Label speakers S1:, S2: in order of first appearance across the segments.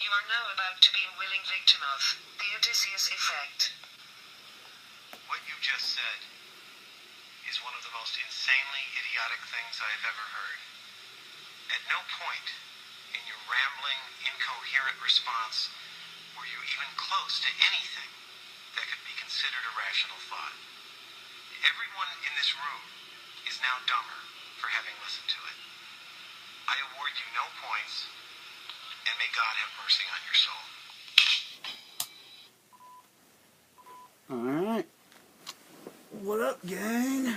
S1: You are now about to be a willing victim of the Odysseus effect.
S2: What you just said is one of the most insanely idiotic things I have ever heard. At no point in your rambling, incoherent response were you even close to anything that could be considered a rational thought. Everyone in this room is now dumber for having listened to it. I award you no points, and may God have mercy on your soul.
S3: Alright. What up, gang?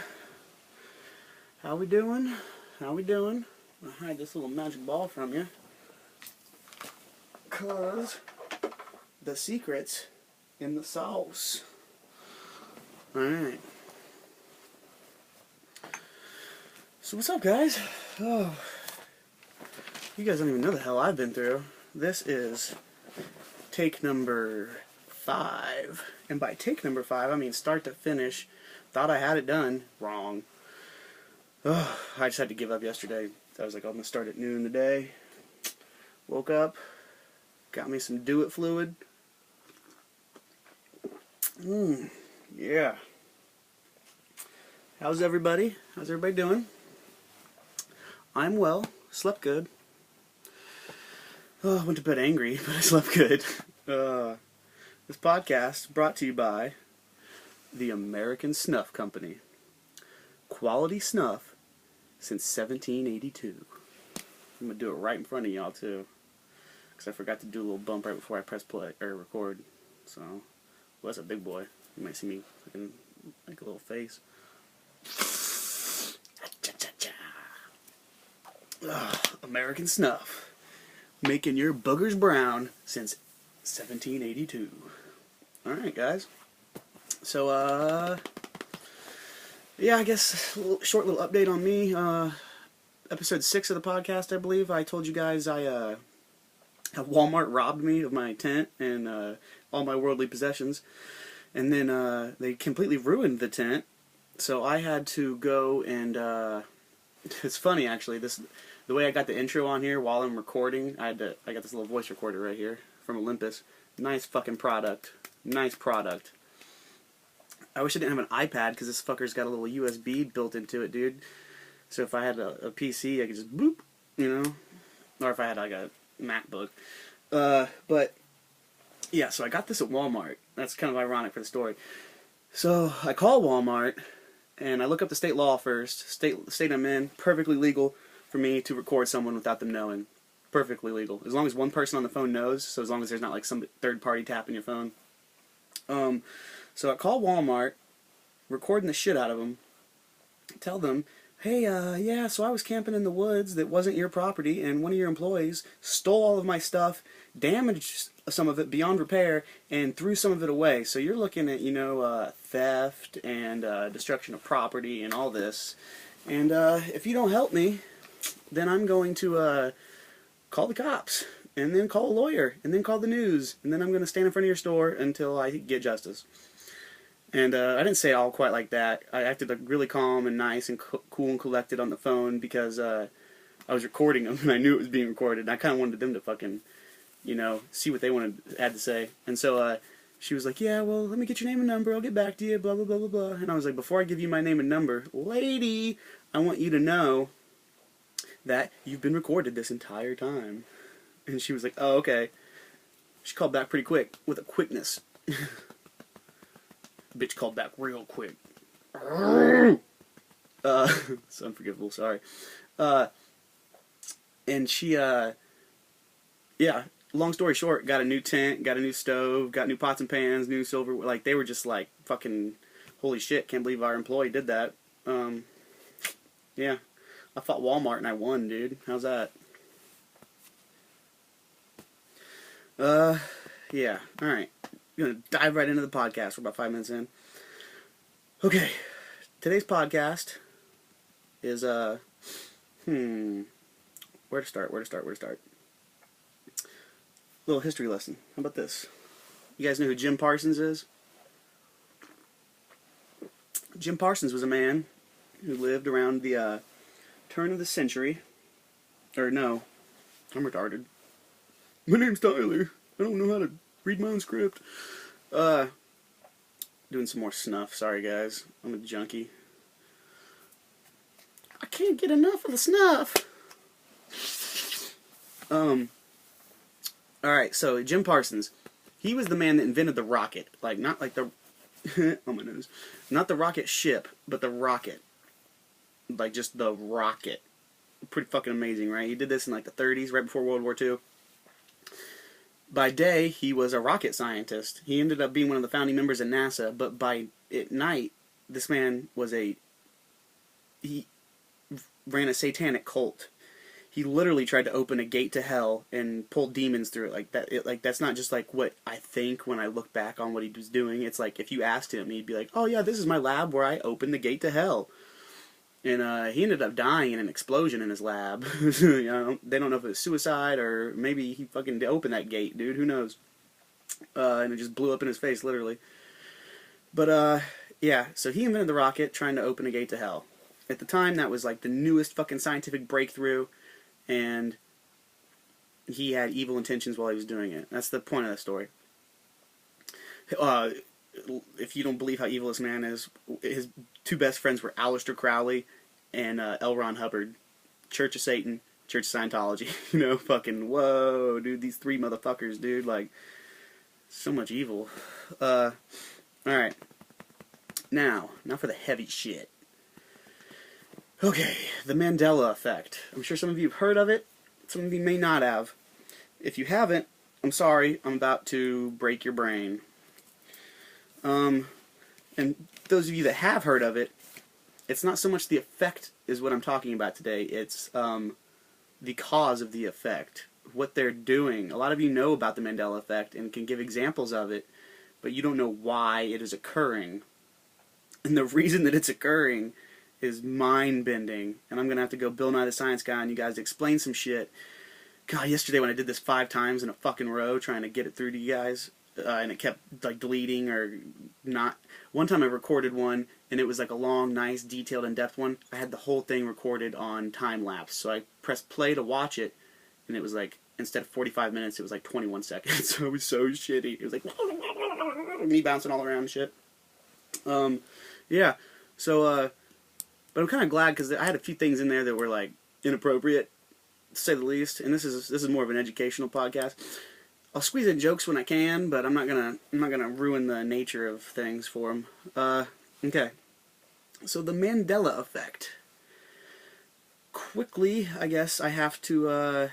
S3: How we doing? How we doing? I hide this little magic ball from you, 'cause the secret's in the sauce. Alright. So what's up, guys? Oh, you guys don't even know the hell I've been through. This is take number 5. And by take number 5, I mean start to finish. Thought I had it done. Wrong. Oh, I just had to give up yesterday. I was like, I'm going to start at noon today. Woke up. Got me some Do It fluid. Yeah. How's everybody? How's everybody doing? I'm well. Slept good. Oh, I went to bed angry, but I slept good. This podcast brought to you by the American Snuff Company. Quality snuff since 1782. I'm going to do it right in front of y'all, too. Because I forgot to do a little bump right before I press play, or record. So, well, that's a big boy. You might see me looking like a little face. American Snuff. Making your boogers brown since 1782. Alright, guys. So, yeah, I guess a short little update on me. Episode 6 of the podcast, I believe. I told you guys Walmart robbed me of my tent and all my worldly possessions. And then they completely ruined the tent. So I had to go and... it's funny, actually. The way I got the intro on here while I'm recording, I got this little voice recorder right here from Olympus. Nice fucking product. Nice product. I wish I didn't have an iPad because this fucker's got a little USB built into it, dude. So if I had a PC, I could just boop, you know? Or if I had like a MacBook. But, yeah, so I got this at Walmart. That's kind of ironic for the story. So I call Walmart, and I look up the state law first. State I'm in, perfectly legal for me to record someone without them knowing. Perfectly legal. As long as one person on the phone knows, so as long as there's not like some third party tapping your phone. So I call Walmart, recording the shit out of them, tell them, hey, yeah, so I was camping in the woods that wasn't your property, and one of your employees stole all of my stuff, damaged some of it beyond repair, and threw some of it away. So you're looking at, theft and destruction of property and all this. And if you don't help me, then I'm going to call the cops, and then call a lawyer, and then call the news, and then I'm going to stand in front of your store until I get justice. And I didn't say it all quite like that. I acted like really calm and nice and cool and collected on the phone because I was recording them, and I knew it was being recorded, and I kind of wanted them to fucking, see what they had to say. And so she was like, yeah, well, let me get your name and number, I'll get back to you, blah, blah, blah, blah, blah. And I was like, before I give you my name and number, lady, I want you to know that you've been recorded this entire time. And she was like, oh, okay. She called back pretty quick, with a quickness. Bitch called back real quick. It's unforgivable, sorry. And she, yeah, long story short, got a new tent, got a new stove, got new pots and pans, new silver, like, they were just like, fucking, holy shit, can't believe our employee did that. Yeah. I fought Walmart and I won, dude. How's that? Yeah. Alright. I'm gonna dive right into the podcast. We're about 5 minutes in. Okay. Today's podcast is, where to start? Little history lesson. How about this? You guys know who Jim Parsons is? Jim Parsons was a man who lived around the, turn of the century, or no, I'm retarded. My name's Tyler. I don't know how to read my own script. Doing some more snuff. Sorry, guys. I'm a junkie. I can't get enough of the snuff. Alright, so Jim Parsons. He was the man that invented the rocket. Like, not like the... oh, my nose. Not the rocket ship, but the rocket. Like, just the rocket. Pretty fucking amazing, right? He did this in, like, the 30s, right before World War II. By day, he was a rocket scientist. He ended up being one of the founding members of NASA, but at night, this man was he ran a satanic cult. He literally tried to open a gate to hell and pull demons through it. Like that. That's not just like what I think when I look back on what he was doing. It's like if you asked him, he'd be like, "Oh yeah, this is my lab where I opened the gate to hell." And he ended up dying in an explosion in his lab. You know, they don't know if it was suicide or maybe he fucking opened that gate, dude. Who knows? And it just blew up in his face, literally. But, yeah, so he invented the rocket trying to open a gate to hell. At the time, that was like the newest fucking scientific breakthrough, and he had evil intentions while he was doing it. That's the point of the story. If you don't believe how evil this man is, his two best friends were Aleister Crowley and L. Ron Hubbard. Church of Satan, Church of Scientology. You know, fucking, whoa, dude, these three motherfuckers, dude, like, so much evil. Alright. Now for the heavy shit. Okay, the Mandela effect. I'm sure some of you have heard of it. Some of you may not have. If you haven't, I'm sorry, I'm about to break your brain. And those of you that have heard of it, it's not so much the effect is what I'm talking about today, it's the cause of the effect, what they're doing. A lot of you know about the Mandela effect and can give examples of it, but you don't know why it is occurring. And the reason that it's occurring is mind-bending, and I'm going to have to go Bill Nye the Science Guy on you guys to explain some shit. God, yesterday when I did this 5 times in a fucking row trying to get it through to you guys, and it kept like deleting or not. One time I recorded one and it was like a long, nice, detailed, in-depth one. I had the whole thing recorded on time-lapse, so I pressed play to watch it, and it was like, instead of 45 minutes, it was like 21 seconds. So it was so shitty. It was like me bouncing all around and shit. Yeah. So, but I'm kind of glad because I had a few things in there that were like inappropriate, to say the least. And this is more of an educational podcast. I'll squeeze in jokes when I can, but I'm not gonna ruin the nature of things for them. Okay. So the Mandela effect. Quickly, I guess I have to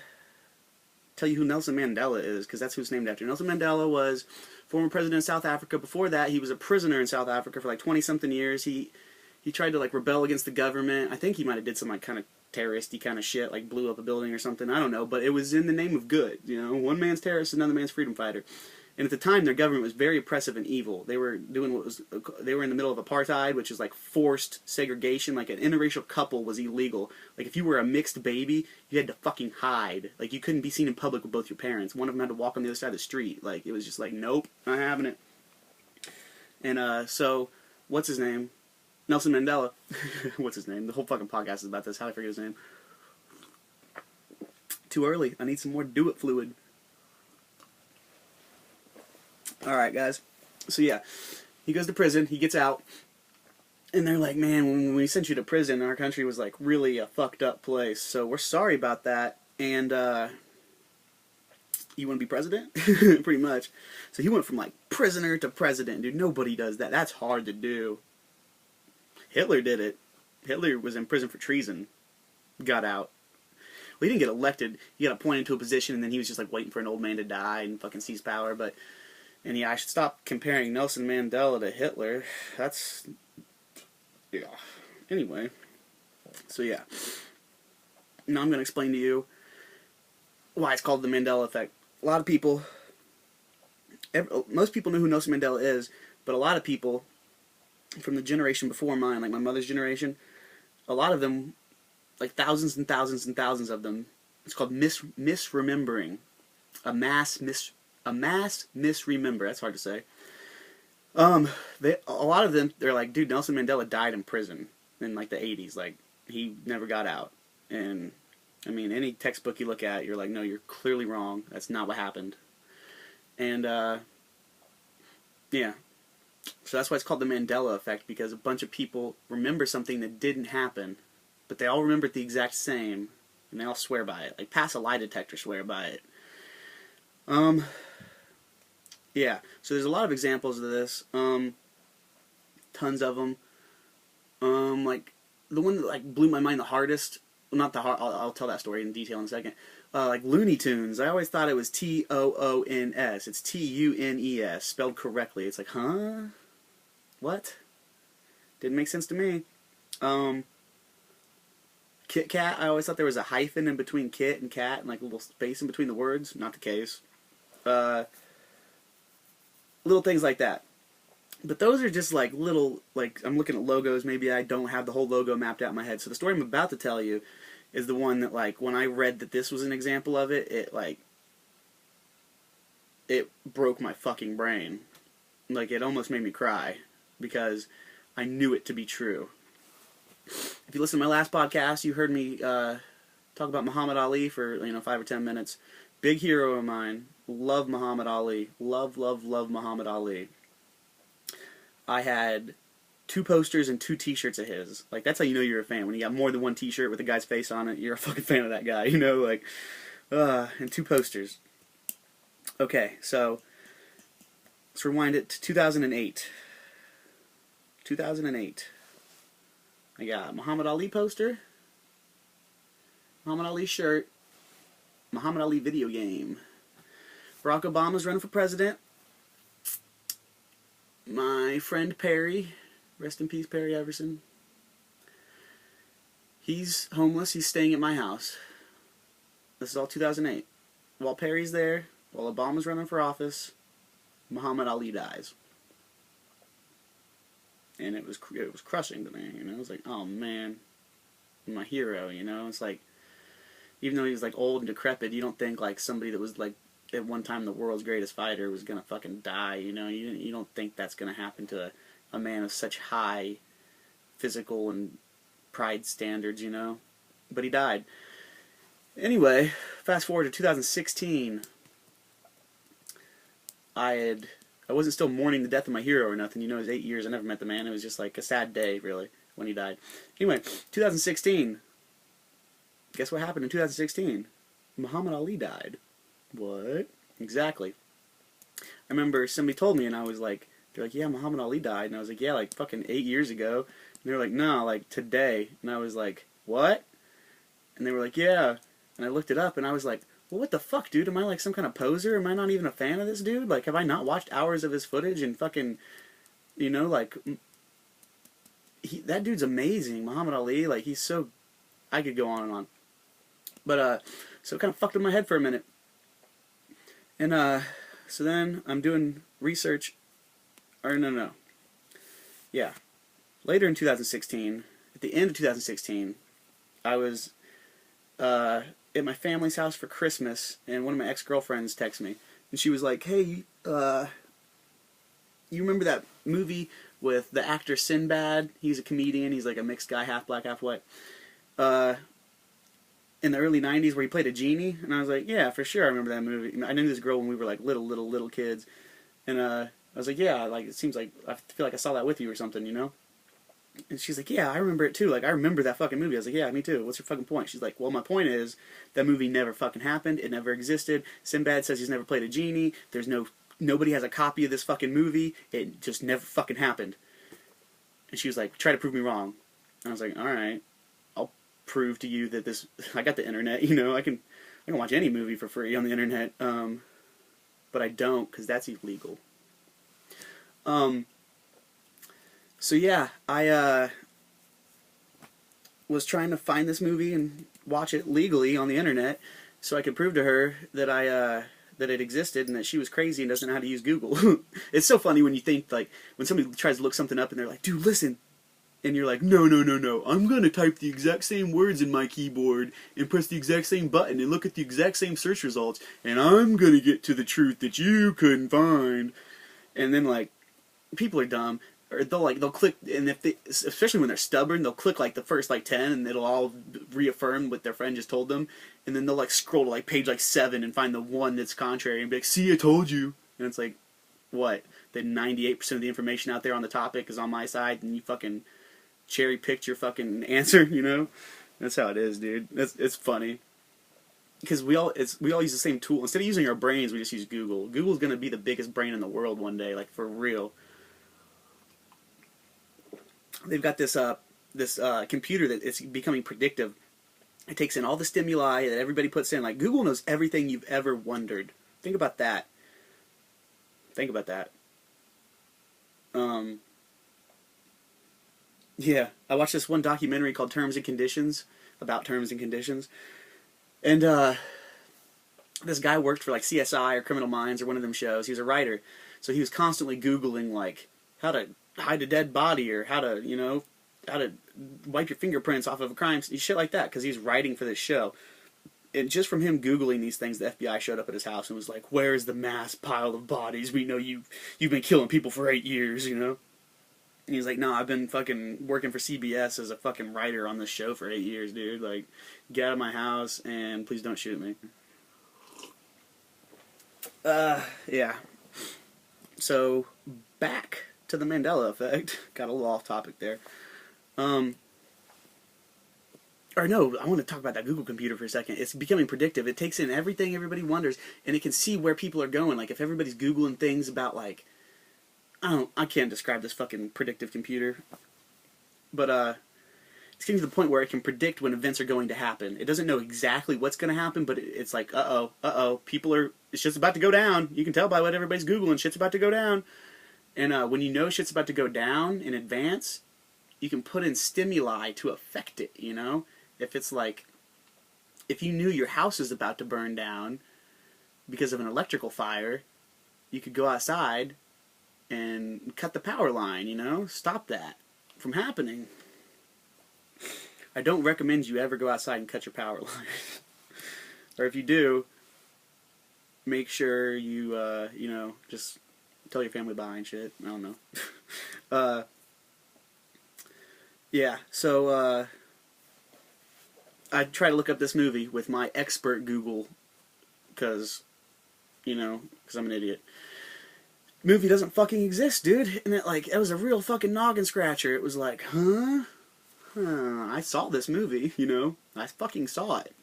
S3: tell you who Nelson Mandela is, because that's who it's named after. Nelson Mandela was former president of South Africa. Before that, he was a prisoner in South Africa for like 20-something years. He tried to like rebel against the government. I think he might have did some like kind of terroristy kind of shit, like blew up a building or something. I don't know, but it was in the name of good. You know, one man's terrorist, another man's freedom fighter. And at the time, their government was very oppressive and evil. They were doing they were in the middle of apartheid, which is like forced segregation. Like an interracial couple was illegal. Like if you were a mixed baby, you had to fucking hide. Like you couldn't be seen in public with both your parents. One of them had to walk on the other side of the street. Like it was just like, nope, not having it. And so, what's his name? Nelson Mandela. What's his name? The whole fucking podcast is about this. How did I forget his name? Too early. I need some more do-it fluid. Alright, guys. So, yeah. He goes to prison. He gets out. And they're like, man, when we sent you to prison, our country was, like, really a fucked up place. So, we're sorry about that. And, you want to be president? Pretty much. So, he went from, like, prisoner to president. Dude, nobody does that. That's hard to do. Hitler did it. Hitler was in prison for treason. Got out. Well, he didn't get elected. He got appointed to a position, and then he was just like waiting for an old man to die and fucking seize power. And yeah, I should stop comparing Nelson Mandela to Hitler. That's, yeah. Anyway, so yeah. Now I'm going to explain to you why it's called the Mandela effect. A lot of people, most people know who Nelson Mandela is, but a lot of people from the generation before mine, like my mother's generation, a lot of them, like thousands and thousands and thousands of them, it's called misremembering. A mass misremember. That's hard to say. A lot of them, they're like, dude, Nelson Mandela died in prison in like the 80s. Like, he never got out. And I mean, any textbook you look at, you're like, no, you're clearly wrong. That's not what happened. And, yeah. So that's why it's called the Mandela effect, because a bunch of people remember something that didn't happen, but they all remember it the exact same, and they all swear by it. Like, pass a lie detector, swear by it. Yeah. So there's a lot of examples of this. Tons of them. Like, the one that, like, blew my mind the hardest, well, not the hard, I'll tell that story in detail in a second. Like Looney Tunes, I always thought it was Toons. It's Tunes, spelled correctly. It's like, huh? What? Didn't make sense to me. Kit Kat, I always thought there was a hyphen in between kit and cat, and like a little space in between the words. Not the case. Little things like that. But those are just like little, like, I'm looking at logos, maybe I don't have the whole logo mapped out in my head. So the story I'm about to tell you is the one that, like, when I read that this was an example of it, it broke my fucking brain. Like, it almost made me cry, because I knew it to be true. If you listen to my last podcast, you heard me talk about Muhammad Ali for, 5 or 10 minutes. Big hero of mine. Love Muhammad Ali. Love, love, love Muhammad Ali. I had 2 posters and 2 t-shirts of his. Like, that's how you know you're a fan. When you got more than one t-shirt with a guy's face on it, you're a fucking fan of that guy, like, and 2 posters. Okay, so, let's rewind it to 2008. 2008. I got Muhammad Ali poster, Muhammad Ali shirt, Muhammad Ali video game. Barack Obama's running for president. My friend Perry, rest in peace Perry Everson, he's homeless, he's staying at my house. This is all 2008. While Perry's there, while Obama's running for office, Muhammad Ali dies. And it was crushing to me, It was like, oh man, my hero, It's like, even though he was like old and decrepit, you don't think like somebody that was like at one time the world's greatest fighter was gonna fucking die, You don't think that's gonna happen to a man of such high physical and pride standards, But he died. Anyway, fast forward to 2016. I wasn't still mourning the death of my hero or nothing. It was 8 years. I never met the man. It was just like a sad day, really, when he died. Anyway, 2016. Guess what happened in 2016? Muhammad Ali died. What? Exactly. I remember somebody told me, and I was like, they're like, yeah, Muhammad Ali died. And I was like, yeah, like fucking 8 years ago. And they were like, no, like today. And I was like, what? And they were like, yeah. And I looked it up, and I was like, well, what the fuck, dude? Am I like some kind of poser? Am I not even a fan of this dude? Like, have I not watched hours of his footage and fucking, like, that dude's amazing. Muhammad Ali, like, he's so, I could go on and on. But, so it kind of fucked with my head for a minute. And, so then I'm doing research, or no. Yeah. Later in 2016, at the end of 2016, I was, at my family's house for Christmas, and one of my ex-girlfriends texted me, and she was like, hey, you remember that movie with the actor Sinbad? He's a comedian, he's like a mixed guy, half black, half white, in the early 90s where he played a genie? And I was like, yeah, for sure I remember that movie. I knew this girl when we were like little kids, and I was like, yeah, like it seems like, I feel like I saw that with you or something, And she's like, yeah, I remember it too. Like, I remember that fucking movie. I was like, yeah, me too. What's your fucking point? She's like, well, my point is, that movie never fucking happened. It never existed. Sinbad says he's never played a genie. Nobody has a copy of this fucking movie. It just never fucking happened. And she was like, try to prove me wrong. And I was like, alright, I'll prove to you that this, I got the internet, I can watch any movie for free on the internet. But I don't, because that's illegal. So yeah, I was trying to find this movie and watch it legally on the internet, so I could prove to her that that it existed and that she was crazy and doesn't know how to use Google. It's so funny when you think, like, when somebody tries to look something up and they're like, dude, listen, and you're like, no, I'm gonna type the exact same words in my keyboard and press the exact same button and look at the exact same search results, and I'm gonna get to the truth that you couldn't find. And then, like, people are dumb. or they'll click, and if they, especially when they're stubborn, they'll click like the first like 10, and it'll all reaffirm what their friend just told them, and then they'll like scroll to like page like 7 and find the one that's contrary and be like, "See, I told you," and it's like, what? That 98% of the information out there on the topic is on my side, and you fucking cherry picked your fucking answer, you know? That's how it is, dude. It's funny. Because we all use the same tool. Instead of using our brains, we just use Google. Google's going to be the biggest brain in the world one day, like for real. They've got this computer that it's becoming predictive. It takes in all the stimuli that everybody puts in. Like, Google knows everything you've ever wondered. Think about that. Think about that. Yeah, I watched this one documentary called Terms and Conditions, about terms and conditions. And this guy worked for like CSI or Criminal Minds or one of them shows. He was a writer. So he was constantly Googling like how to hide a dead body, or how to, you know, how to wipe your fingerprints off of a crime, shit like that, because he's writing for this show. And just from him Googling these things, the FBI showed up at his house and was like, "Where's the mass pile of bodies? We know you've been killing people for 8 years, you know?" And he's like, "No, I've been fucking working for CBS as a fucking writer on this show for 8 years, dude. Like, get out of my house and please don't shoot me." Yeah. So, back to the Mandela effect. Got a little off topic there. Or no, I want to talk about that Google computer for a second. It's becoming predictive. It takes in everything everybody wonders, and it can see where people are going. Like, if everybody's Googling things about, like, I can't describe this fucking predictive computer. But, it's getting to the point where it can predict when events are going to happen. It doesn't know exactly what's going to happen, but it's like, it's just about to go down. You can tell by what everybody's Googling, shit's about to go down. And when you know shit's about to go down in advance, you can put in stimuli to affect it, you know? If it's like, if you knew your house is about to burn down because of an electrical fire, you could go outside and cut the power line, you know? Stop that from happening. I don't recommend you ever go outside and cut your power line. Or if you do, make sure you, you know, just tell your family bye and shit. I don't know. Yeah, so, I try to look up this movie with my expert Google, because, you know, because I'm an idiot. Movie doesn't fucking exist, dude. And it was a real fucking noggin scratcher. It was like, huh? I saw this movie, you know? I fucking saw it.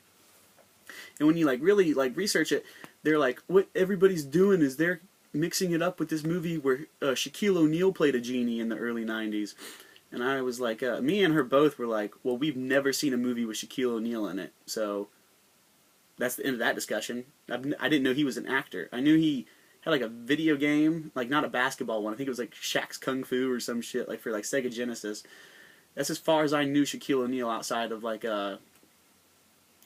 S3: And when you, like, really, like, research it, they're like, what everybody's doing is they're mixing it up with this movie where Shaquille O'Neal played a genie in the early 90s. And I was like, me and her both were like, well, we've never seen a movie with Shaquille O'Neal in it. So, that's the end of that discussion. I didn't know he was an actor. I knew he had like a video game, like not a basketball one. I think it was like Shaq's Kung Fu or some shit, like for like Sega Genesis. That's as far as I knew Shaquille O'Neal, outside of like,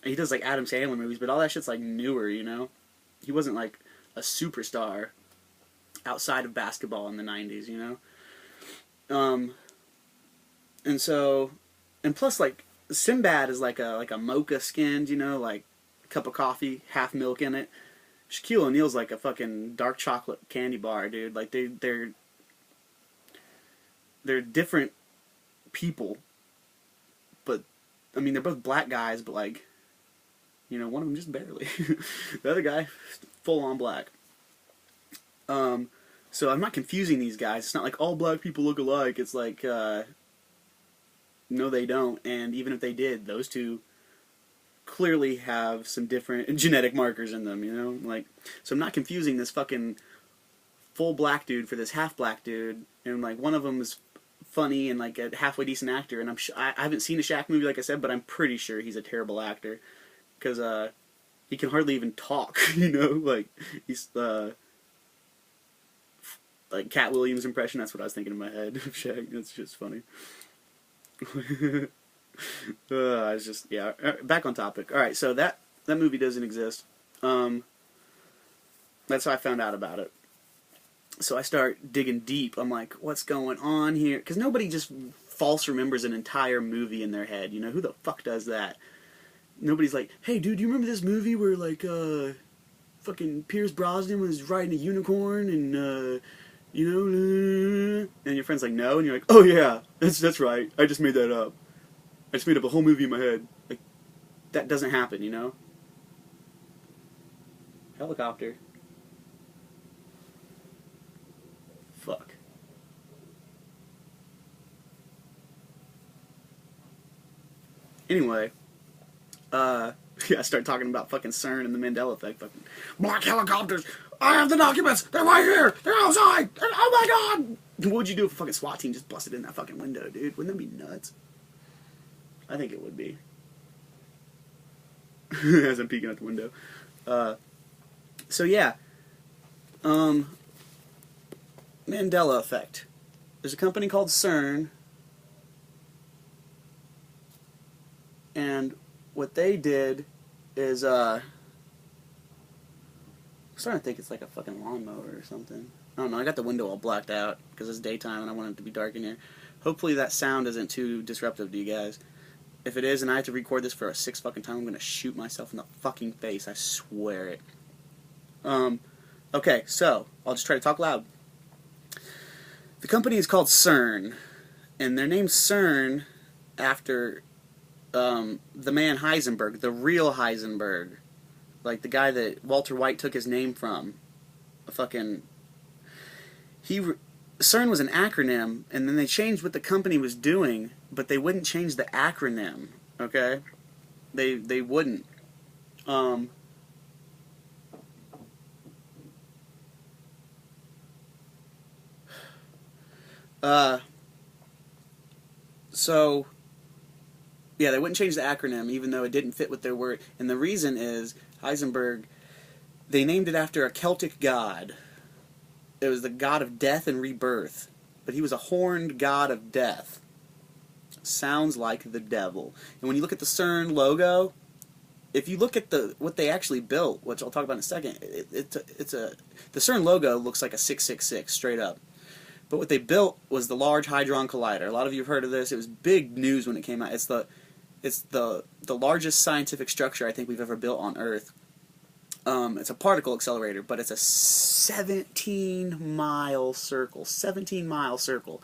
S3: he does like Adam Sandler movies, but all that shit's like newer, you know? He wasn't like a superstar outside of basketball in the 90s, you know? And so, and plus, like, Sinbad is like a mocha skinned, you know, like a cup of coffee, half milk in it. Shaquille O'Neal's like a fucking dark chocolate candy bar, dude. Like, they're different people, but, I mean, they're both black guys, but, like, you know, one of them just barely. The other guy, full on black. So I'm not confusing these guys. It's not like all black people look alike. It's like, no, they don't. And even if they did, those two clearly have some different genetic markers in them, you know? Like, so I'm not confusing this fucking full black dude for this half black dude. And, like, one of them is funny and, like, a halfway decent actor. And I haven't seen a Shaq movie, like I said, but I'm pretty sure he's a terrible actor. Because, he can hardly even talk, you know? Like, he's, like, Cat Williams impression, that's what I was thinking in my head of Shaq. That's just funny. It's just, yeah, back on topic. Alright, so that movie doesn't exist. That's how I found out about it. So I start digging deep. I'm like, what's going on here? Because nobody just false remembers an entire movie in their head, you know? Who the fuck does that? Nobody's like, hey, dude, do you remember this movie where, like, fucking Pierce Brosnan was riding a unicorn and, You know, and your friend's like, no, and you're like, oh yeah, that's right. I just made that up. I just made up a whole movie in my head. Like, that doesn't happen, you know? Helicopter. Fuck. Anyway, yeah, I start talking about fucking CERN and the Mandela effect. Fucking black helicopters. I have the documents. They're right here. They're outside. Oh my god. What would you do if a fucking SWAT team just busted in that fucking window, dude? Wouldn't that be nuts? I think it would be. As I'm peeking out the window. So yeah. Mandela effect. There's a company called CERN, and what they did is, I'm starting to think it's like a fucking lawnmower or something. I don't know, I got the window all blacked out because it's daytime and I want it to be dark in here. Hopefully that sound isn't too disruptive to you guys. If it is and I have to record this for a sixth fucking time, I'm gonna shoot myself in the fucking face, I swear it. Okay, so, I'll just try to talk loud. The company is called CERN, and they're named CERN after the man Heisenberg, the real Heisenberg, like the guy that Walter White took his name from. CERN was an acronym, and then they changed what the company was doing, but they wouldn't change the acronym. Okay, they wouldn't. So, yeah, they wouldn't change the acronym, even though it didn't fit with their word. And the reason is, Heisenberg, they named it after a Celtic god. It was the god of death and rebirth. But he was a horned god of death. Sounds like the devil. And when you look at the CERN logo, if you look at what they actually built, which I'll talk about in a second, the CERN logo looks like a 666, straight up. But what they built was the Large Hadron Collider. A lot of you have heard of this. It was big news when it came out. It's the largest scientific structure I think we've ever built on Earth. It's a particle accelerator, but it's a 17-mile circle. 17-mile circle.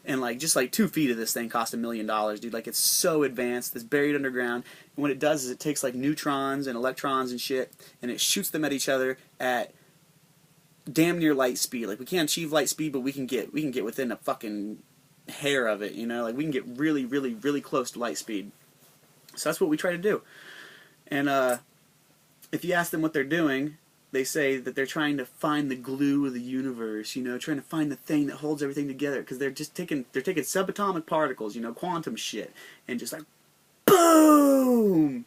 S3: And just 2 feet of this thing cost $1 million, dude. Like, it's so advanced. It's buried underground. And what it does is it takes neutrons and electrons and shit, and it shoots them at each other at damn near light speed. Like, we can't achieve light speed, but we can get within a fucking hair of it, you know? Like, we can get really, really, really close to light speed. So that's what we try to do. And if you ask them what they're doing, they say that they're trying to find the glue of the universe, you know, trying to find the thing that holds everything together, because they're taking subatomic particles, you know, quantum shit, and just boom!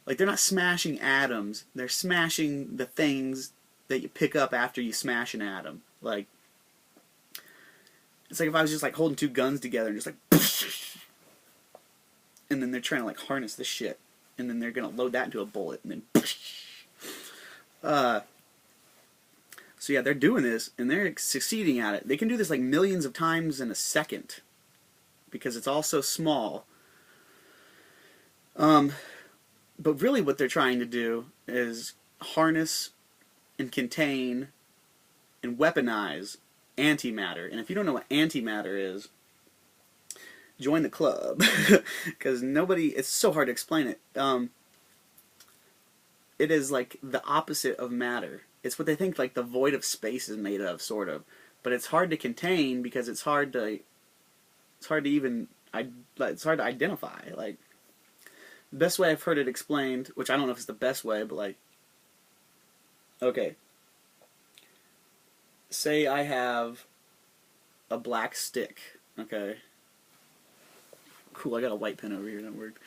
S3: Like, they're not smashing atoms, they're smashing the things that you pick up after you smash an atom. Like, it's like if I was just holding two guns together and just and then they're trying to harness this shit, and then they're gonna load that into a bullet, and then so yeah, they're doing this and they're succeeding at it. They can do this millions of times in a second because it's all so small. But really what they're trying to do is harness and contain and weaponize antimatter. And if you don't know what antimatter is, join the club. Because it's so hard to explain it. It is the opposite of matter. It's what they think the void of space is made of, sort of. But it's hard to contain because it's hard to identify. The best way I've heard it explained, which I don't know if it's the best way, but okay. Say I have a black stick, okay? Cool, I got a white pen over here that worked.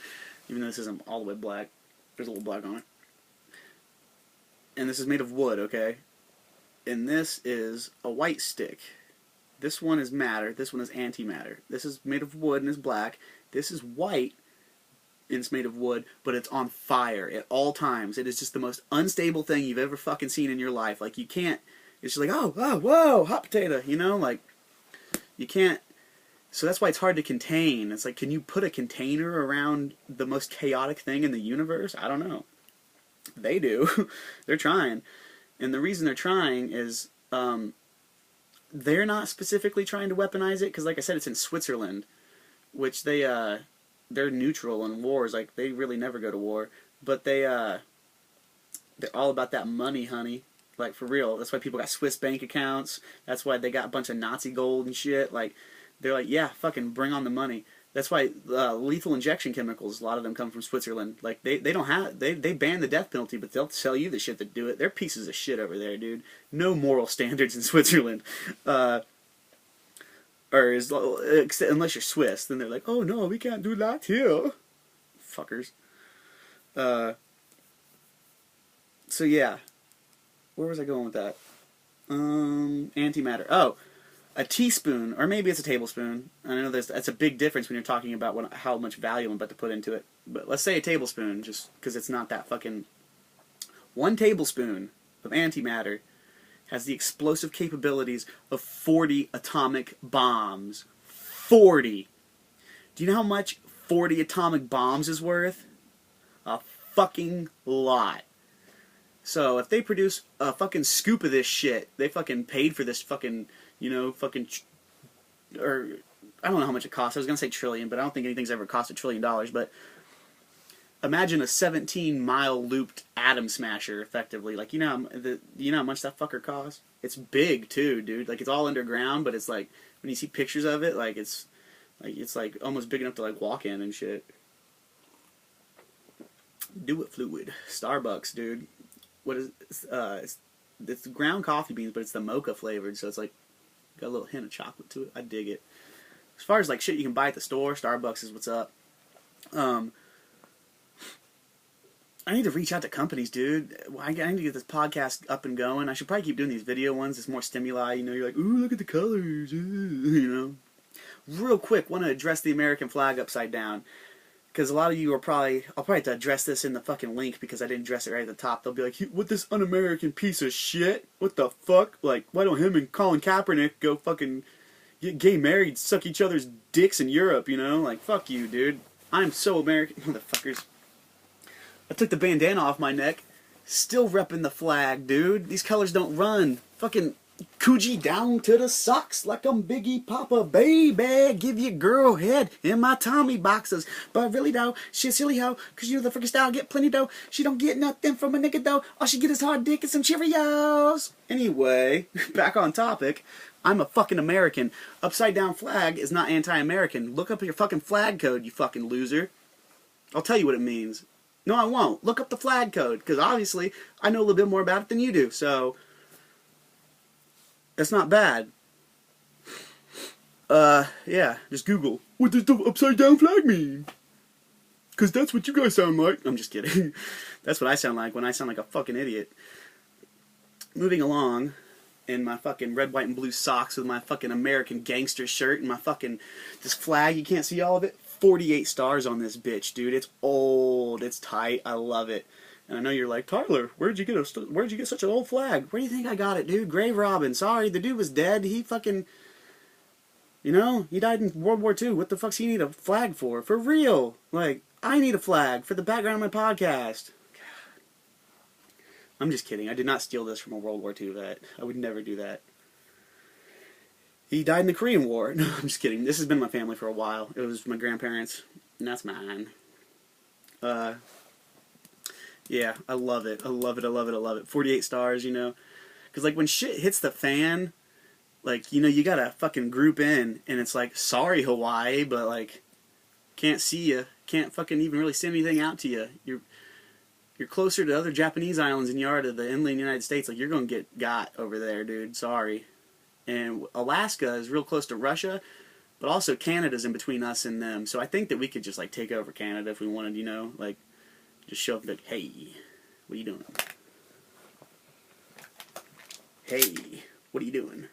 S3: Even though this isn't all the way black. There's a little black on it. And this is made of wood, okay? And this is a white stick. This one is matter, this one is antimatter. This is made of wood and is black. This is white and it's made of wood, but it's on fire at all times. It is just the most unstable thing you've ever fucking seen in your life. You can't, it's just oh, whoa, hot potato, you know? You can't, so that's why it's hard to contain. It's can you put a container around the most chaotic thing in the universe? I don't know. They do. They're trying. And the reason they're trying is they're not specifically trying to weaponize it, because like I said, it's in Switzerland, which they're neutral in wars. Like, they really never go to war, but they're all about that money, honey. Like, for real. That's why people got Swiss bank accounts. That's why they got a bunch of Nazi gold and shit. Like, they're like, yeah, fucking bring on the money. That's why lethal injection chemicals, a lot of them come from Switzerland. Like, they don't have, they ban the death penalty, but they'll sell you the shit that do it. They're pieces of shit over there, dude. No moral standards in Switzerland. Unless you're Swiss, then they're like, oh no, we can't do that here. Fuckers. So yeah. Where was I going with that? Antimatter. Oh, a teaspoon, or maybe it's a tablespoon. I know that's a big difference when you're talking about how much value I'm about to put into it. But let's say a tablespoon, just because it's not that fucking... 1 tablespoon of antimatter has the explosive capabilities of 40 atomic bombs. 40! Do you know how much 40 atomic bombs is worth? A fucking lot. So, if they produce a fucking scoop of this shit, they fucking paid for this fucking, or, I don't know how much it costs. I was going to say trillion, but I don't think anything's ever cost $1 trillion, but imagine a 17-mile looped atom smasher, effectively. Like, you know how much that fucker costs? It's big, too, dude. Like, it's all underground, but it's like, when you see pictures of it, like, it's almost big enough to, like, walk in and shit. Do it fluid. Starbucks, dude. What is it's ground coffee beans, but it's the mocha flavored, so it's like got a little hint of chocolate to it. I dig it. As far as like shit you can buy at the store, Starbucks is what's up. I need to reach out to companies, dude. I need to get this podcast up and going. I should probably keep doing these video ones. It's more stimuli, you're like, ooh, look at the colors, Real quick, want to address the American flag upside down. Because a lot of you are I'll probably have to address this in the fucking link because I didn't address it right at the top. They'll be like, what this un-American piece of shit? What the fuck? Like, why don't him and Colin Kaepernick go fucking get gay married, suck each other's dicks in Europe, Like, fuck you, dude. I'm so American. Motherfuckers. I took the bandana off my neck. Still repping the flag, dude. These colors don't run. Fucking Coochie down to the socks like I'm Biggie Papa, baby. Give you girl head in my Tommy boxes. But really though, she's silly hoe, cause the freaking style get plenty dough. She don't get nothing from a nigga though. All she get is hard dick and some Cheerios. Anyway, back on topic. I'm a fucking American. Upside down flag is not anti-American. Look up your fucking flag code, you fucking loser. I'll tell you what it means. No, I won't. Look up the flag code, because obviously I know a little bit more about it than you do, so it's not bad. Yeah, just Google, what does the upside down flag mean? Because that's what you guys sound like. I'm just kidding. That's what I sound like when I sound like a fucking idiot. Moving along in my fucking red, white, and blue socks with my fucking American gangster shirt and my fucking, this flag, you can't see all of it. 48 stars on this bitch, dude. It's old. It's tight. I love it. And I know you're like, Tyler, where'd you get such an old flag? Where do you think I got it, dude? Grave robbing. Sorry, the dude was dead. He fucking, he died in World War II. What the fuck's he need a flag for? For real. Like, I need a flag for the background of my podcast. God. I'm just kidding. I did not steal this from a World War II vet. I would never do that. He died in the Korean War. No, I'm just kidding. This has been my family for a while. It was my grandparents, and that's mine. Yeah, I love it. I love it, I love it, I love it. 48 stars, Because, like, when shit hits the fan, like, you gotta fucking group in, and it's like, sorry, Hawaii, but, like, can't see you. Can't fucking even really send anything out to you. You're closer to other Japanese islands than you are to the inland United States. Like, you're gonna get got over there, dude. Sorry. And Alaska is real close to Russia, but also Canada's in between us and them. So I think that we could just, like, take over Canada if we wanted, like, just show up and be like, hey, what are you doing? Hey, what are you doing?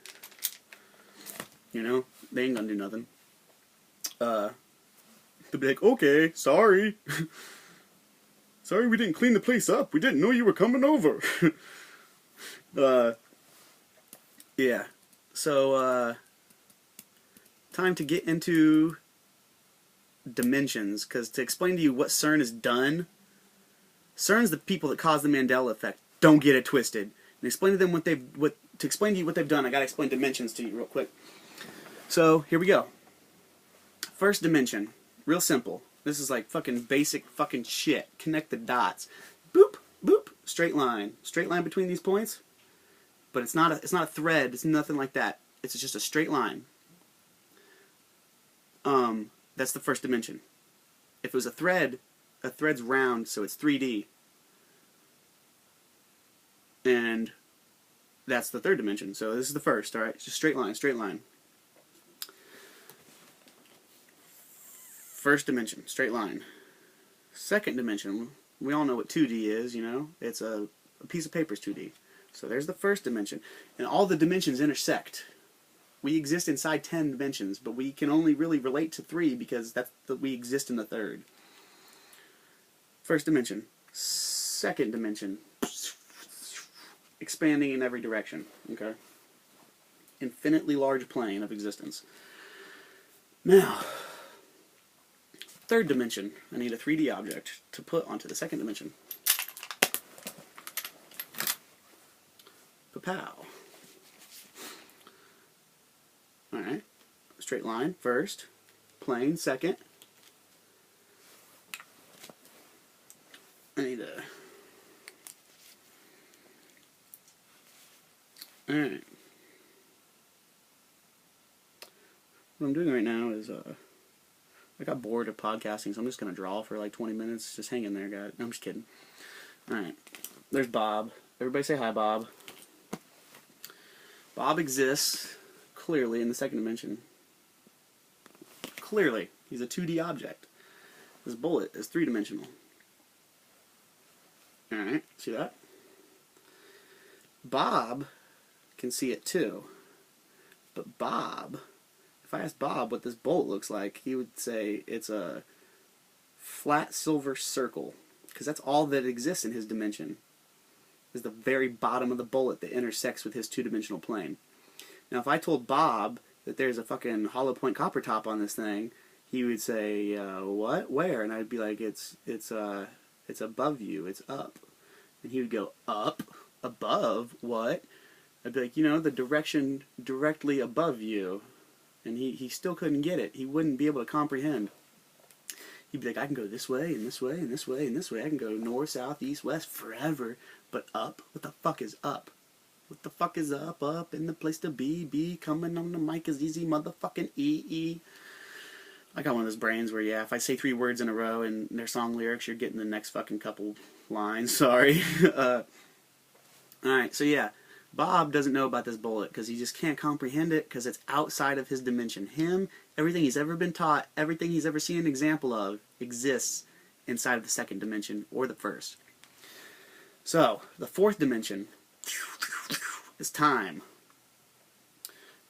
S3: They ain't gonna do nothing. They'll be like, okay, sorry. Sorry we didn't clean the place up. We didn't know you were coming over. Yeah. So, time to get into dimensions, because to explain to you what CERN has done, CERN's the people that caused the Mandela effect. Don't get it twisted. And explain to them what to explain to you what they've done, I gotta explain dimensions to you real quick. So, here we go. First dimension. Real simple. This is like fucking basic fucking shit. Connect the dots. Boop, boop, straight line. Straight line between these points. But it's not a thread, it's nothing like that. It's just a straight line. That's the first dimension. If it was a thread's round, so it's 3D. And that's the third dimension. So this is the first, alright? It's just straight line, straight line. First dimension, straight line. Second dimension, we all know what 2D is, you know? It's a piece of paper is 2D. So there's the first dimension. And all the dimensions intersect. We exist inside 10 dimensions, but we can only really relate to 3 because we exist in the third. First dimension. Second dimension. Expanding in every direction. Okay? Infinitely large plane of existence. Now, third dimension. I need a 3D object to put onto the second dimension. Pa-pow. Alright. Straight line first. Plane second. I need a... Alright. What I'm doing right now is, I got bored of podcasting, so I'm just going to draw for like 20 minutes. Just hang in there, guys. No, I'm just kidding. Alright. There's Bob. Everybody say hi, Bob. Bob exists, clearly, in the second dimension. Clearly. He's a 2D object. This bullet is 3-dimensional. Alright, see that? Bob can see it too. But Bob, if I asked Bob what this bullet looks like, he would say it's a flat silver circle. Because that's all that exists in his dimension. Is the very bottom of the bullet that intersects with his 2-dimensional plane. Now, if I told Bob that there's a fucking hollow point copper top on this thing, he would say, what? Where? And I'd be like, it's above you. It's up. And he would go, up? Above? What? I'd be like, you know, the direction directly above you. And he still couldn't get it. He wouldn't be able to comprehend. He'd be like, I can go this way, and this way, and this way, and this way. I can go north, south, east, west, forever. But up? What the fuck is up? What the fuck is up? Up in the place to be. Coming on the mic is easy, motherfucking E. I got one of those brains where, yeah, if I say 3 words in a row and they're song lyrics, you're getting the next fucking couple lines. Sorry. Alright, so yeah. Bob doesn't know about this bullet because he just can't comprehend it because it's outside of his dimension. Everything he's ever been taught, everything he's ever seen an example of, exists inside of the second dimension or the first. So, the fourth dimension is time.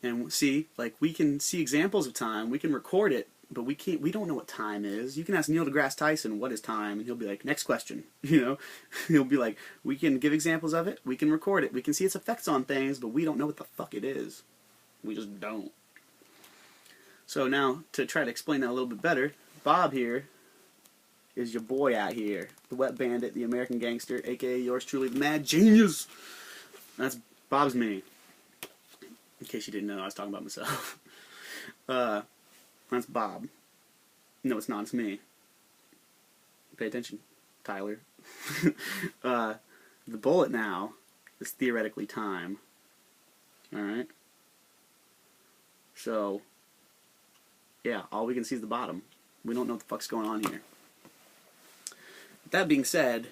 S3: And see, like, we can see examples of time, we can record it, but we don't know what time is. You can ask Neil deGrasse Tyson, what is time? And he'll be like, next question. You know? He'll be like, we can give examples of it, we can record it, we can see its effects on things, but we don't know what the fuck it is. We just don't. So now, to try to explain that a little bit better, Bob here is your boy out here. The wet bandit, the American gangster, aka yours truly, the mad genius. That's Bob's me. In case you didn't know, I was talking about myself. That's Bob. No, it's not. It's me. Pay attention, Tyler. The bullet now is theoretically time. Alright? So, yeah, all we can see is the bottom. We don't know what the fuck's going on here. With that being said,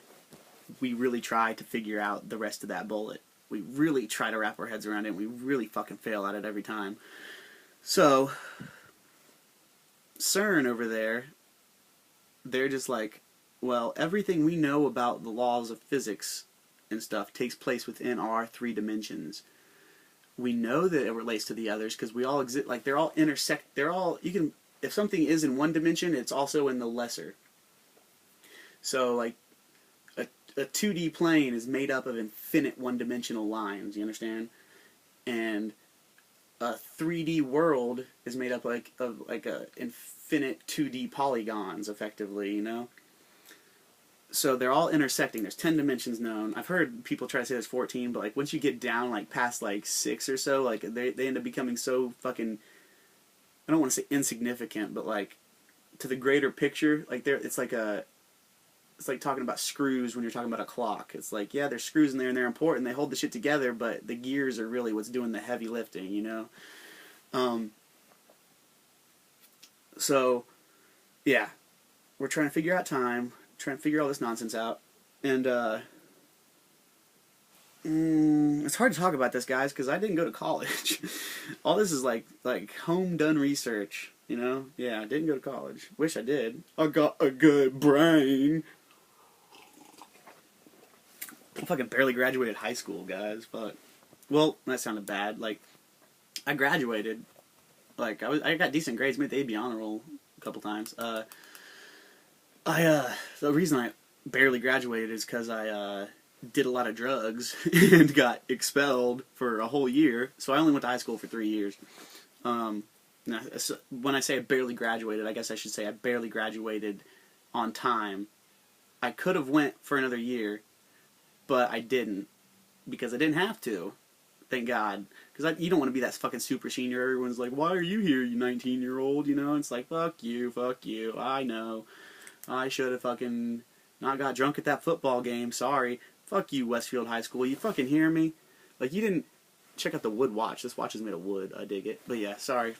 S3: we really try to figure out the rest of that bullet. We really try to wrap our heads around it, and we really fucking fail at it every time. So, CERN over there, they're just like, well, everything we know about the laws of physics and stuff takes place within our 3 dimensions. We know that it relates to the others because we all exist, like, they're all intersect, they're all, you can, if something is in one dimension, it's also in the lesser. So, like, a 2D plane is made up of infinite one-dimensional lines, you understand? And a 3D world is made up of a infinite 2D polygons, effectively, you know? so they're all intersecting. There's 10 dimensions known. I've heard people try to say there's 14, but like once you get down like past like 6 or so, like they end up becoming so fucking, I don't want to say insignificant, but like to the greater picture, like it's like talking about screws when you're talking about a clock. It's like, yeah, there's screws in there and they're important. They hold the shit together, but the gears are really what's doing the heavy lifting, you know? So, yeah, we're trying to figure out time, trying to figure all this nonsense out, and it's hard to talk about this, guys, because I didn't go to college. All this is like home done research, you know? Yeah, I didn't go to college. Wish I did. I got a good brain. I fucking barely graduated high school, guys. But, well, that sounded bad. Like, I graduated. Like, I got decent grades, made the AB honor roll a couple times. The reason I barely graduated is because I did a lot of drugs and got expelled for a whole year. So I only went to high school for 3 years. Now, when I say I barely graduated, I guess I should say I barely graduated on time. I could have went for another year, but I didn't because I didn't have to. Thank God. Because you don't want to be that fucking super senior. Everyone's like, why are you here, you 19-year-old? You know, it's like, fuck you. I know. I should have fucking not got drunk at that football game. Sorry. Fuck you, Westfield High School. You fucking hear me? Like, you didn't check out the wood watch. This watch is made of wood. I dig it. But yeah, sorry.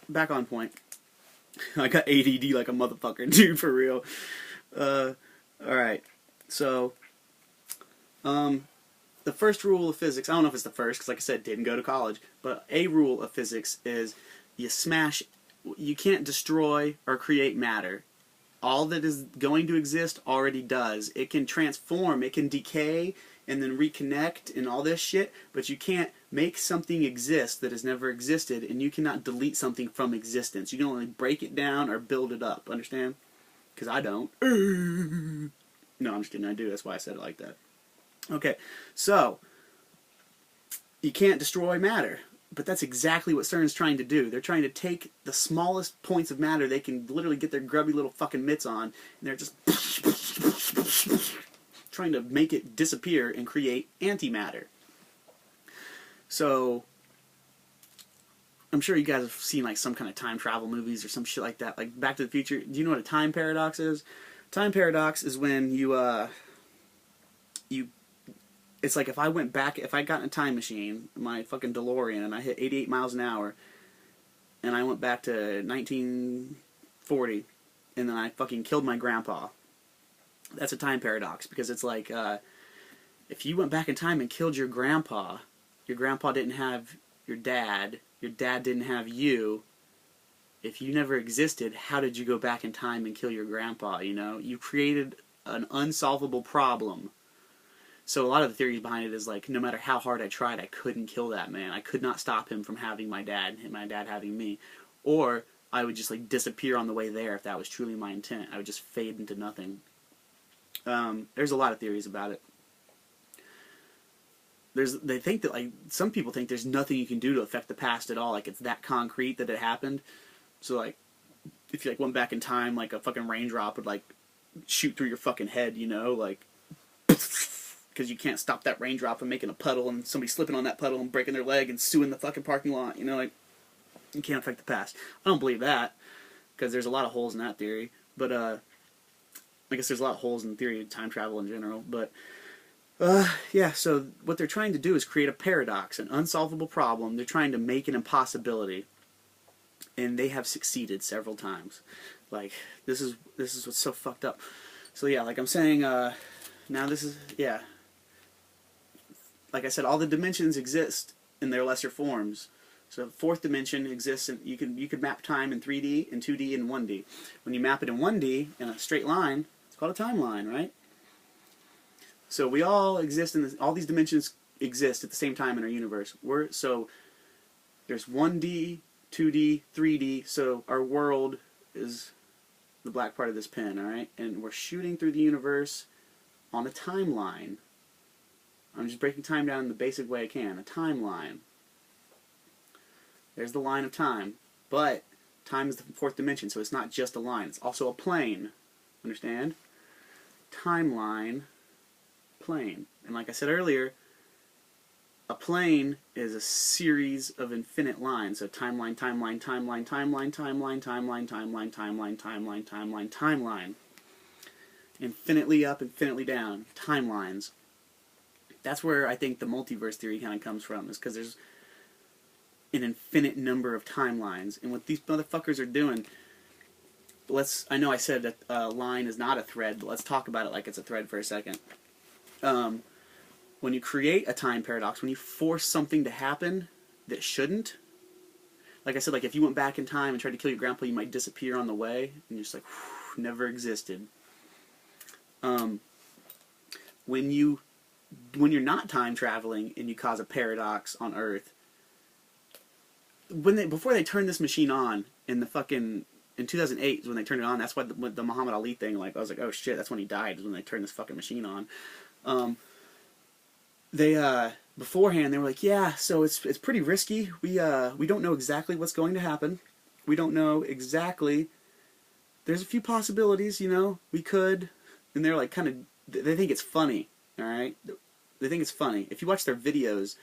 S3: Back on point. I got ADD like a motherfucker, dude, for real. Alright. So, the first rule of physics, I don't know if it's the first, because like I said, didn't go to college, but a rule of physics is you can't destroy or create matter. All that is going to exist already does. It can transform, it can decay, and then reconnect and all this shit, but you can't make something exist that has never existed, and you cannot delete something from existence. You can only break it down or build it up, understand? Because I don't. No, I'm just kidding, I do, that's why I said it like that. Okay, so, you can't destroy matter, but that's exactly what CERN's trying to do. They're trying to take the smallest points of matter they can literally get their grubby little fucking mitts on, and they're just trying to make it disappear and create antimatter. So, I'm sure you guys have seen like some kind of time travel movies or some shit like that, like Back to the Future. Do you know what a time paradox is? Time paradox is when it's like if I went back, if I got in a time machine, my fucking DeLorean, and I hit 88 miles an hour, and I went back to 1940, and then I fucking killed my grandpa. That's a time paradox, because it's like, if you went back in time and killed your grandpa didn't have your dad didn't have you. If you never existed, how did you go back in time and kill your grandpa, you know? You created an unsolvable problem. So a lot of the theories behind it is like, no matter how hard I tried, I couldn't kill that man. I could not stop him from having my dad, and my dad having me. Or I would just like disappear on the way there if that was truly my intent. I would just fade into nothing. There's a lot of theories about it. They think that, like, some people think there's nothing you can do to affect the past at all. Like, it's that concrete that it happened. So, like, if you, like, went back in time, like, a fucking raindrop would, like, shoot through your fucking head, you know? Like, because you can't stop that raindrop from making a puddle and somebody slipping on that puddle and breaking their leg and suing the fucking parking lot, you know? Like, you can't affect the past. I don't believe that, because there's a lot of holes in that theory. But, I guess there's a lot of holes in the theory of time travel in general. But, yeah, so what they're trying to do is create a paradox, an unsolvable problem. They're trying to make an impossibility. And they have succeeded several times. Like, this is what's so fucked up. So, yeah, like I'm saying, now this is, yeah. Like I said, all the dimensions exist in their lesser forms. So the fourth dimension exists, and you could map time in 3D, in 2D, and 1D. When you map it in 1D, in a straight line, it's called a timeline, right? So we all exist in this, all these dimensions exist at the same time in our universe. So there's 1D, 2D, 3D, so our world is the black part of this pen, alright? And we're shooting through the universe on a timeline. I'm just breaking time down in the basic way I can. A timeline. There's the line of time. But time is the fourth dimension, so it's not just a line. It's also a plane. Understand? timeline plane. And like I said earlier, a plane is a series of infinite lines. So timeline, timeline, timeline, timeline, timeline, timeline, timeline, timeline, timeline, timeline, timeline. Infinitely up, infinitely down. Timelines. That's where I think the multiverse theory kind of comes from, is because there's an infinite number of timelines. And what these motherfuckers are doing, I know I said that a line is not a thread, but let's talk about it like it's a thread for a second. When you create a time paradox, when you force something to happen that shouldn't, like I said, like if you went back in time and tried to kill your grandpa, you might disappear on the way, and you're just like, whew, never existed. When you're not time traveling and you cause a paradox on Earth, before they turned this machine on in 2008 is when they turned it on. That's why the Muhammad Ali thing, like I was like, oh shit, that's when he died, is when they turned this fucking machine on. Beforehand they were like, yeah, so it's pretty risky. We don't know exactly what's going to happen. We don't know exactly. There's a few possibilities, you know. We could, and they're like they think it's funny. All right, they think it's funny. If you watch their videos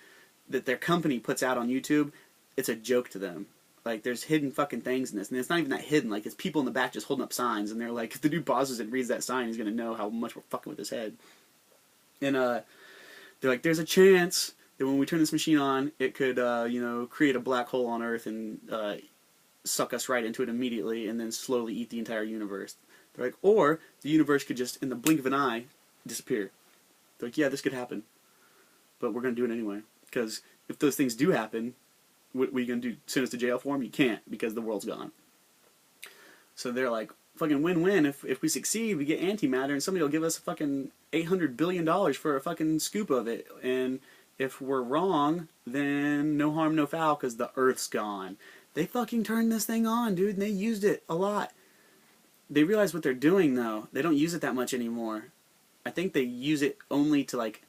S3: that their company puts out on YouTube, it's a joke to them. Like, there's hidden fucking things in this, and it's not even that hidden. Like, it's people in the back just holding up signs, and they're like, if the dude pauses and reads that sign, he's gonna know how much we're fucking with his head. And they're like, there's a chance that when we turn this machine on, it could, create a black hole on Earth and suck us right into it immediately, and then slowly eat the entire universe. They're like, or the universe could just, in the blink of an eye, disappear. They're like, yeah, this could happen, but we're going to do it anyway. Because if those things do happen, what are you going to do? Send us to jail for them? You can't, because the world's gone. So they're like, fucking win-win. If we succeed, we get antimatter, and somebody will give us fucking $800 billion for a fucking scoop of it. And if we're wrong, then no harm, no foul, because the Earth's gone. They fucking turned this thing on, dude, and they used it a lot. They realize what they're doing, though. They don't use it that much anymore. I think they use it only to, like,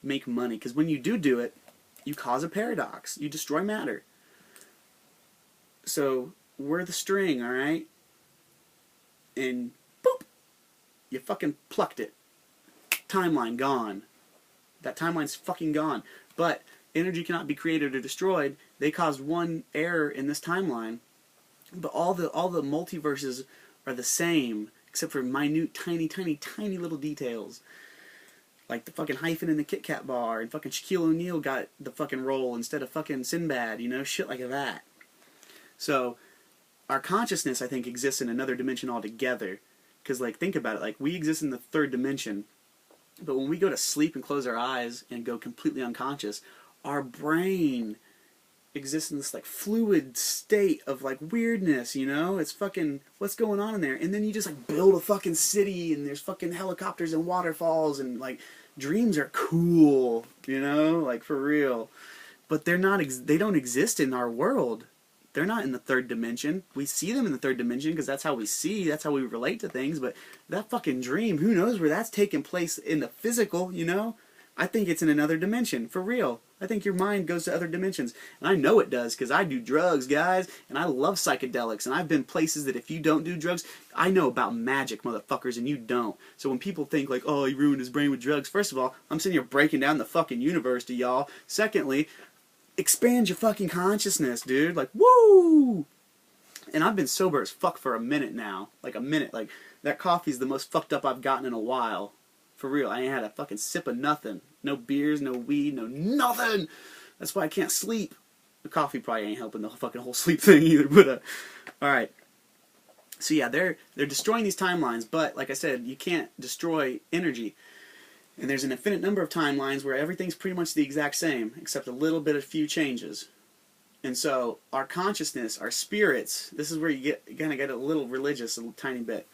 S3: make money. Because when you do it, you cause a paradox. You destroy matter. So, we're the string, alright? And, boop! You fucking plucked it. Timeline gone. That timeline's fucking gone. But energy cannot be created or destroyed. They caused one error in this timeline. But all the multiverses are the same, except for minute, tiny, tiny, tiny little details. Like the fucking hyphen in the Kit Kat bar, and fucking Shaquille O'Neal got the fucking role instead of fucking Sinbad, you know, shit like that. So, our consciousness, I think, exists in another dimension altogether. Because, like, think about it, like, we exist in the third dimension, but when we go to sleep and close our eyes and go completely unconscious, our brain exists in this, like, fluid state of, like, weirdness, you know? It's fucking, what's going on in there? And then you just, like, build a fucking city, and there's fucking helicopters and waterfalls, and, like, dreams are cool, you know? Like, for real. But they're not, they don't exist in our world. They're not in the third dimension. We see them in the third dimension because that's how we see, that's how we relate to things, but that fucking dream, who knows where that's taking place in the physical, you know? I think it's in another dimension, for real. I think your mind goes to other dimensions. And I know it does, because I do drugs, guys, and I love psychedelics, and I've been places that if you don't do drugs, I know about magic, motherfuckers, and you don't. So when people think, like, oh, he ruined his brain with drugs, first of all, I'm sitting here breaking down the fucking universe to y'all. Secondly, expand your fucking consciousness, dude. Like, woo! And I've been sober as fuck for a minute now. Like, a minute. Like, that coffee's the most fucked up I've gotten in a while. For real. I ain't had a fucking sip of nothing. No beers, no weed, no nothing! That's why I can't sleep. The coffee probably ain't helping the fucking whole sleep thing either, but, alright. So yeah, they're destroying these timelines, but, like I said, you can't destroy energy. And there's an infinite number of timelines where everything's pretty much the exact same, except a little bit of few changes. And so, our consciousness, our spirits, this is where you kind of get a little religious, a tiny bit.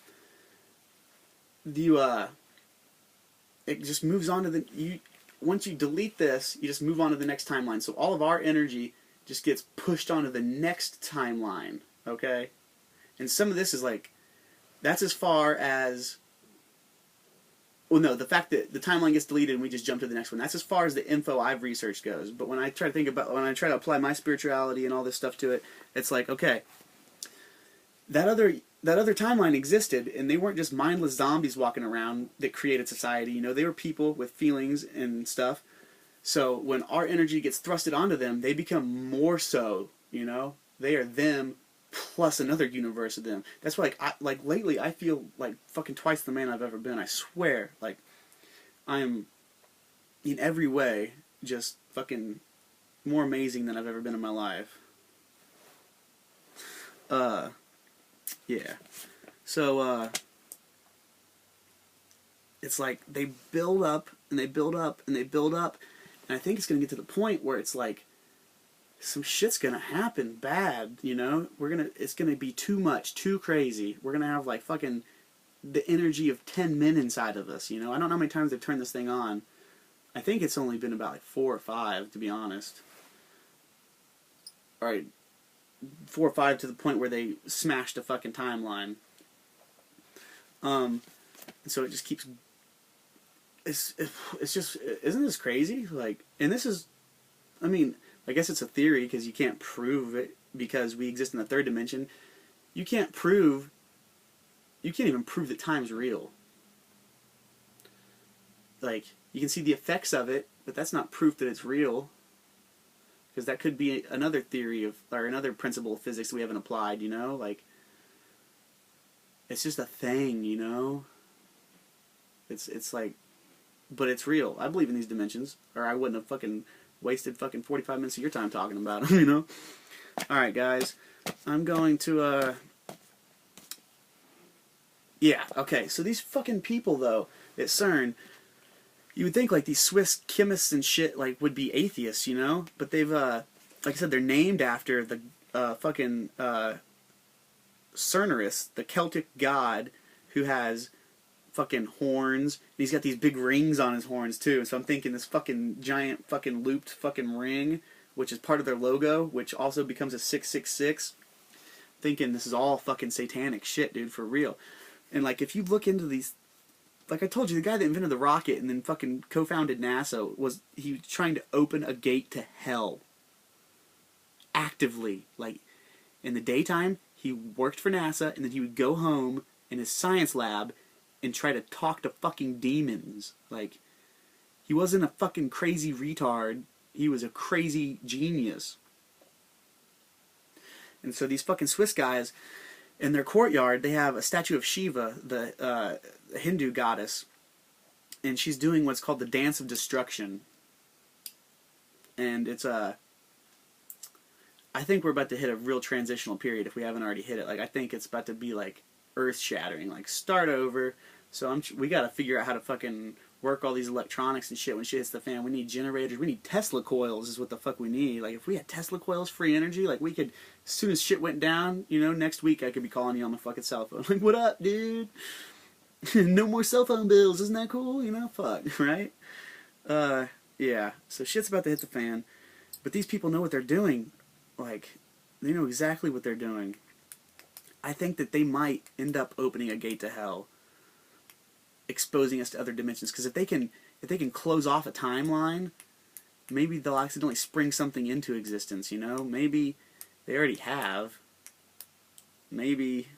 S3: It just moves on to once you delete this, you just move on to the next timeline. So all of our energy just gets pushed onto the next timeline, okay? And some of this is like, that's as far as, well, no, the fact that the timeline gets deleted and we just jump to the next one, that's as far as the info I've researched goes. But when I try to apply my spirituality and all this stuff to it, it's like, okay, that other that other timeline existed, and they weren't just mindless zombies walking around that created society. You know, they were people with feelings and stuff. So when our energy gets thrusted onto them, they become more so. You know, they are them plus another universe of them. That's why, like lately, I feel like fucking twice the man I've ever been. I swear, like I am in every way just fucking more amazing than I've ever been in my life. Yeah. So, it's like they build up, and they build up, and they build up, and I think it's gonna get to the point where it's like, some shit's gonna happen bad, you know? It's gonna be too much, too crazy. We're gonna have, like, fucking the energy of 10 men inside of us, you know? I don't know how many times they've turned this thing on. I think it's only been about, like, 4 or 5, to be honest. Alright. 4 or 5 to the point where they smashed a fucking timeline. And so it just keeps... It's just... Isn't this crazy? Like, and this is... I mean, I guess it's a theory, because you can't prove it, because we exist in the third dimension. You can't even prove that time's real. Like, you can see the effects of it, but that's not proof that it's real. Because that could be another theory of, or another principle of physics we haven't applied, you know? Like, it's just a thing, you know? It's like, but it's real. I believe in these dimensions, or I wouldn't have fucking wasted fucking 45 minutes of your time talking about them, you know? Alright, guys. I'm going to, yeah, okay. So these fucking people, though, at CERN... You would think, like, these Swiss chemists and shit, like, would be atheists, you know? But they've, like I said, they're named after the, fucking, Cerberus, the Celtic god, who has fucking horns. And he's got these big rings on his horns, too. And so I'm thinking this fucking giant fucking looped fucking ring, which is part of their logo, which also becomes a 666. Thinking this is all fucking satanic shit, dude, for real. And, like, if you look into these... Like I told you, the guy that invented the rocket and then fucking co-founded NASA, he was trying to open a gate to hell. Actively. Like, in the daytime, he worked for NASA, and then he would go home in his science lab and try to talk to fucking demons. Like, he wasn't a fucking crazy retard. He was a crazy genius. And so these fucking Swiss guys... In their courtyard, they have a statue of Shiva, the Hindu goddess, and she's doing what's called the Dance of Destruction. And it's I think we're about to hit a real transitional period if we haven't already hit it. Like, I think it's about to be, like, earth-shattering. Like, start over. So we gotta figure out how to fucking work all these electronics and shit when shit hits the fan. We need generators. We need Tesla coils is what the fuck we need. Like, if we had Tesla coils, free energy, like, we could, as soon as shit went down, you know, next week I could be calling you on my fucking cell phone. Like, what up, dude? No more cell phone bills. Isn't that cool? You know, fuck, right? Yeah. So shit's about to hit the fan. But these people know what they're doing. Like, they know exactly what they're doing. I think that they might end up opening a gate to hell, exposing us to other dimensions. Because if they can close off a timeline, maybe they'll accidentally spring something into existence. You know, maybe they already have. Maybe,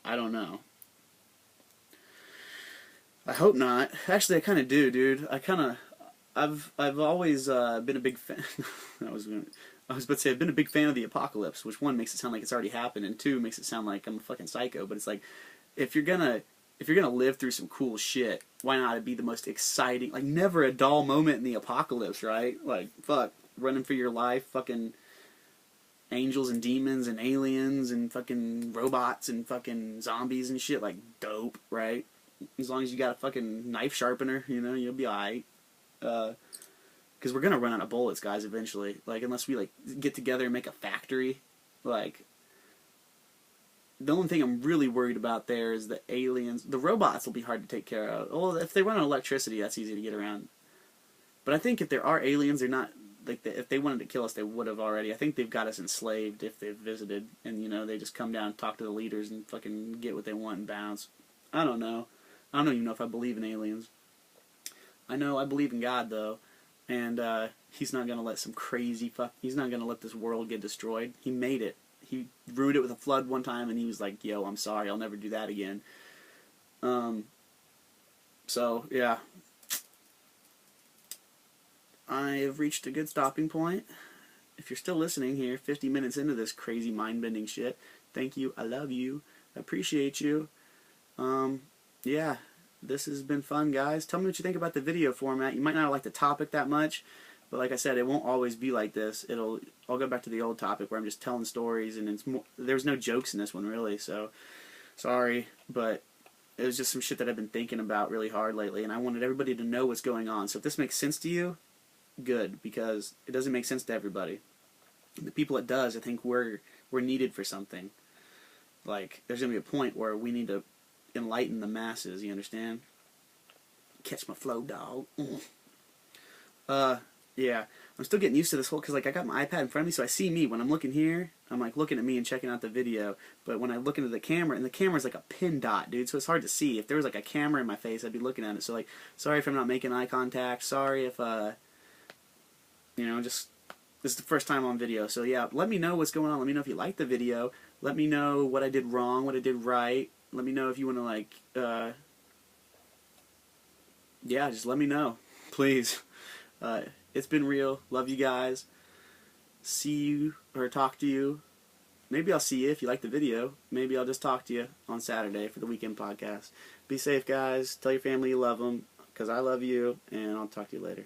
S3: I don't know. I hope not. Actually, I kind of do, dude. I've always been a big fan. I was about to say I've been a big fan of the apocalypse, which one makes it sound like it's already happened, and two makes it sound like I'm a fucking psycho. But it's like, if you're gonna live through some cool shit, why not it be the most exciting? Like, never a dull moment in the apocalypse, right? Like, fuck, running for your life, fucking angels and demons and aliens and fucking robots and fucking zombies and shit. Like, dope, right? As long as you got a fucking knife sharpener, you know, you'll be alright. Because we're gonna run out of bullets, guys, eventually. Like, unless we, like, get together and make a factory. Like, the only thing I'm really worried about there is the aliens. The robots will be hard to take care of. Well, if they run on electricity, that's easy to get around. But I think if there are aliens, they're not, like, if they wanted to kill us, they would have already. I think they've got us enslaved if they've visited. And, you know, they just come down and talk to the leaders and fucking get what they want and bounce. I don't know. I don't even know if I believe in aliens. I know I believe in God, though. And he's not going to let some crazy he's not going to let this world get destroyed. He made it. he ruined it with a flood one time, and he was like, "Yo, I'm sorry, I'll never do that again." So yeah, I have reached a good stopping point. If you're still listening here, 50 minutes into this crazy mind-bending shit, thank you. I love you. I appreciate you. Yeah, this has been fun, guys. Tell me what you think about the video format. You might not like the topic that much, but like I said, it won't always be like this. I'll go back to the old topic where I'm just telling stories, and there's no jokes in this one, really, so sorry, but it was just some shit that I've been thinking about really hard lately, and I wanted everybody to know what's going on. So if this makes sense to you, good, because it doesn't make sense to everybody. The people it does, I think we're needed for something. Like, there's going to be a point where we need to enlighten the masses, you understand? Catch my flow, dog. Yeah, I'm still getting used to this whole, because like I got my iPad in front of me, so I see me. When I'm looking here, I'm like looking at me and checking out the video, but when I look into the camera, and the camera's like a pin dot, dude, so it's hard to see. If there was like a camera in my face, I'd be looking at it. So like, sorry if I'm not making eye contact, sorry if, you know, just, this is the first time on video, so yeah, let me know what's going on. Let me know if you like the video. Let me know what I did wrong, what I did right. Let me know if you want to, like, yeah, just let me know, please. It's been real. Love you guys. See you, or talk to you. Maybe I'll see you if you like the video. Maybe I'll just talk to you on Saturday for the weekend podcast. Be safe, guys. Tell your family you love them, because I love you, and I'll talk to you later.